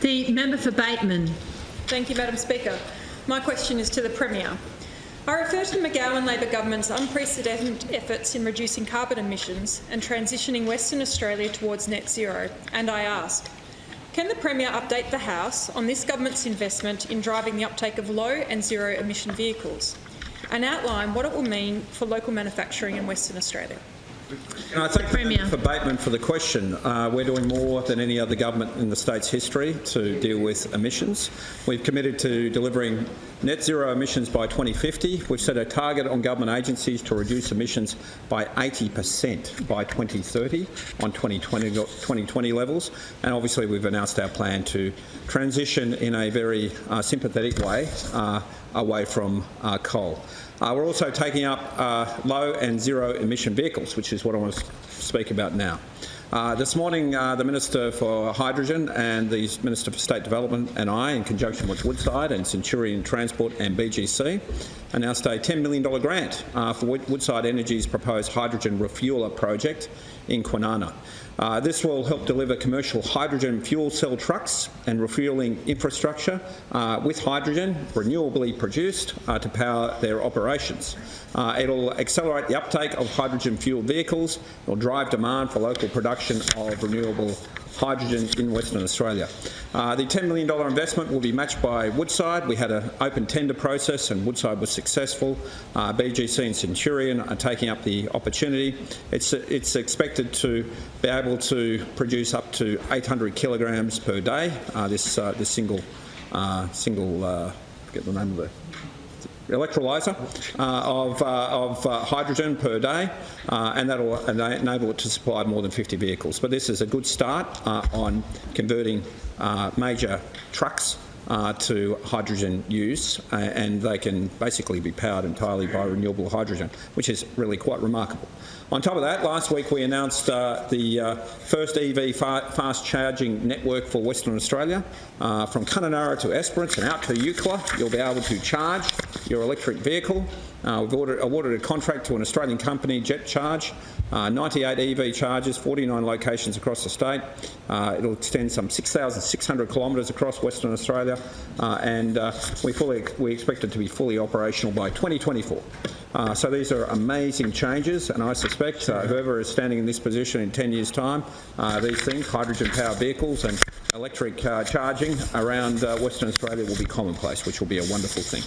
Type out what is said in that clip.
The member for Bateman. Thank you, Madam Speaker. My question is to the Premier. I refer to the McGowan Labor government's unprecedented efforts in reducing carbon emissions and transitioning Western Australia towards net zero, and I ask, can the Premier update the House on this government's investment in driving the uptake of low and zero emission vehicles and outline what it will mean for local manufacturing in Western Australia? And I thank the Premier for Bateman for the question. We're doing more than any other government in the state's history to deal with emissions. We've committed to delivering net zero emissions by 2050. We've set a target on government agencies to reduce emissions by 80% by 2030 on 2020 levels. And obviously we've announced our plan to transition in a very sympathetic way away from coal. We're also taking up low and zero emission vehicles, which is what I want to speak about now. This morning, the Minister for Hydrogen and the Minister for State Development and I, in conjunction with Woodside and Centurion Transport and BGC, announced a $10 million grant for Woodside Energy's proposed hydrogen refueller project in Kwinana. This will help deliver commercial hydrogen fuel cell trucks and refuelling infrastructure with hydrogen renewably produced to power their operations. It'll accelerate the uptake of hydrogen-fuelled vehicles. It'll drive demand for local production of renewable hydrogen in Western Australia. The $10 million investment will be matched by Woodside. We had an open tender process and Woodside was successful. BGC and Centurion are taking up the opportunity. It's expected to be able to produce up to 800 kilograms per day. This single forget the name of the electrolyser of hydrogen per day, and that will enable it to supply more than 50 vehicles. But this is a good start on converting major trucks to hydrogen use, and they can basically be powered entirely by renewable hydrogen, which is really quite remarkable. On top of that, last week we announced the first EV fast charging network for Western Australia. From Kununurra to Esperance and out to Eucla, you'll be able to charge your electric vehicle. We've awarded a contract to an Australian company, Jet Charge, 98 EV chargers, 49 locations across the state. It'll extend some 6,600 kilometres across Western Australia, and we expect it to be fully operational by 2024. So these are amazing changes, and I suspect whoever is standing in this position in 10 years' time, these things, hydrogen-powered vehicles and electric charging around Western Australia will be commonplace, which will be a wonderful thing.